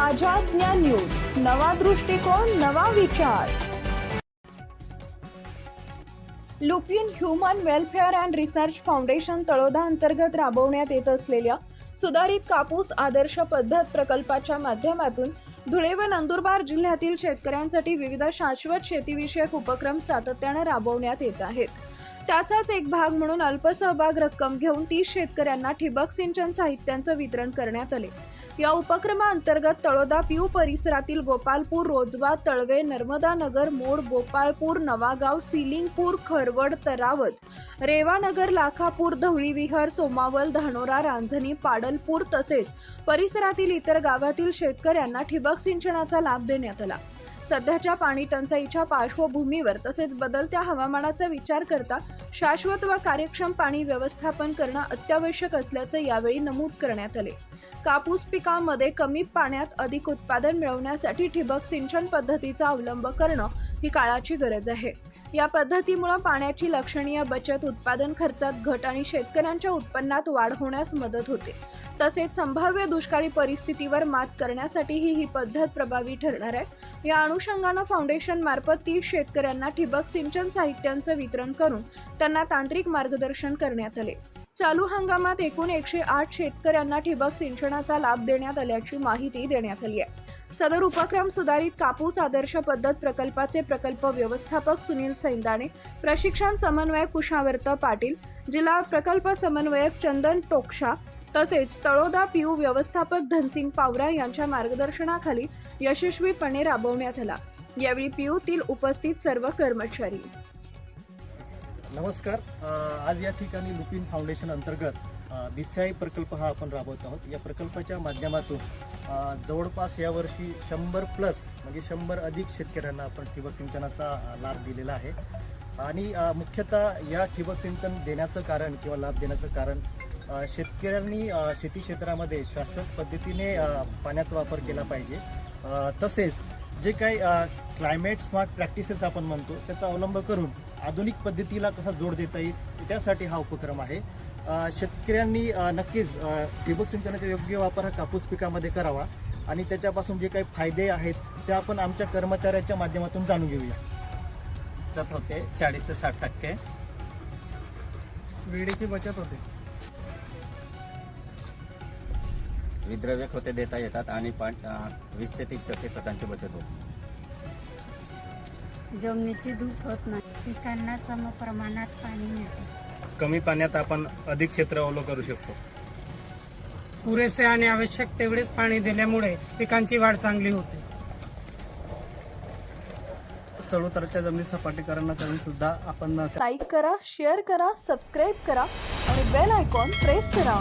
आझाद ज्ञान न्यूज, नवा दृष्टिकोन, नवा विचार। Lupin human welfare and research foundation Taloda अंतर्गत राबवण्यात येत असलेल्या सुधारित कापूस आदर्श पद्धत प्रकल्पाच्या माध्यमातून धुळे व नंदुरबार जिल्ह्यातील शेतकऱ्यांसाठी विविध शाश्वत शेतीविषयक उपक्रम सातत्याने राबवण्यात येत आहेत। त्याचाच एक भाग म्हणून अल्पसहभाग रक्कम घेऊन 30 शेतकऱ्यांना ठिबक सिंचन साहित्यांचे वितरण करण्यात आले। या उपक्रमाअंतर्गत तळोदा पीयू परिसरातील गोपालपूर, रोजवा, तळवे, नर्मदा नगर, मोड, गोपाळपूर, नवागाव, सिलिंगपूर, खरवड, तरावत, रेवानगर, लाखापूर, धवळीविहार, सोमावल, धानोरा, रांजणी, पाडलपूर तसेच परिसरातील इतर गावातील शेतकऱ्यांना ठिबक सिंचनाचा लाभ देण्यात आला। सध्याच्या पाणी टंचाईच्या पार्श्वभूमीवर तसेच बदलत्या हवामानाचा विचार करता शाश्वत व कार्यक्षम पाणी व्यवस्थापन करणे अत्यावश्यक असल्याचे यावेळी नमूद करण्यात आले। कापूस पिकामध्ये कमी पाण्यात अधिक उत्पादन मिळवण्यासाठी ठिबक सिंचन पद्धतीचा अवलंब करणे ही काळाची गरज आहे। या पद्धतीमुळे पाण्याची लक्षणीय बचत, उत्पादन खर्चात घट आणि शेतकऱ्यांच्या उत्पन्नात वाढ होण्यास मदत होते। तसेच संभाव्य दुष्काळी परिस्थितीवर मात करण्यासाठीही ही पद्धत प्रभावी ठरणार आहे। या अनुषंगाने फाउंडेशन मार्फत 30 शेतकऱ्यांना ठिबक सिंचन साहित्यांचे वितरण करून त्यांना तांत्रिक मार्गदर्शन करण्यात आले। चालू हंगामात एकूण 108 शेतकऱ्यांना ठिबक सिंचनाचा लाभ देण्यात आल्याची माहिती देण्यात आली आहे। सदर उपक्रम सुधारित कापूस आदर्श पद्धत प्रकल्पाचे प्रकल्प व्यवस्थापक सुनील सैंदाणे, प्रशिक्षण समन्वयक कुशावर्त पाटील, जिल्हा प्रकल्प समन्वयक चंदन टोकशा तसेच तळोदा पीयू व्यवस्थापक धनसिंग पावरा यांच्या मार्गदर्शनाखाली यशस्वीपणे राबवण्यात आला। यावेळी पीयूतील उपस्थित सर्व कर्मचारी। नमस्कार। आज या ठिकाणी लुपिन फाउंडेशन अंतर्गत दिसाई प्रकल्प हा आपण राबवत आहोत। या प्रकल्पाच्या माध्यमातून जवळपास यावर्षी 100 प्लस म्हणजे 100 अधिक शेतकऱ्यांना आपण ठिबक सिंचनाचा लाभ दिलेला आहे। आणि मुख्यतः या ठिबक सिंचन देण्याचं कारण किंवा लाभ देण्याचं कारण शेतकऱ्यांनी शेती क्षेत्रामध्ये शाश्वत पद्धतीने पाण्याचा वापर केला पाहिजे। तसेच जे काही क्लायमेट स्मार्ट प्रॅक्टिसेस आपण म्हणतो त्याचा अवलंब करून आधुनिक पद्धतीला कसा जोड देता येईल त्यासाठी हा उपक्रम आहे। शेतकऱ्यांनी नक्कीच ठिबक सिंचनाचा योग्य वापर हा कापूस पिकामध्ये करावा आणि त्याच्यापासून जे काही फायदे आहेत ते आपण आमच्या कर्मचाऱ्याच्या माध्यमातून जाणून घेऊया। बचत होते 40 ते 60%, वेळेची बचत होते, विद्रव्य खते देता येतात आणि 20 ते 30% खतांची बचत होते। जमिनीची धूप होत नाही, पिकांना समप्रमाणात पाणी मिळते, कमी पाण्यात आपण अधिक क्षेत्र ओलं करू शकतो। पुरेसे आणि आवश्यक तेवढेच पाणी दिल्यामुळे पिकांची वाढ चांगली होते। सडोतरच्या जमिनी सपाटीकरण करून सुद्धा आपण लाईक करा, शेअर करा, सबस्क्राईब करा आणि बेल आयकॉन प्रेस करा।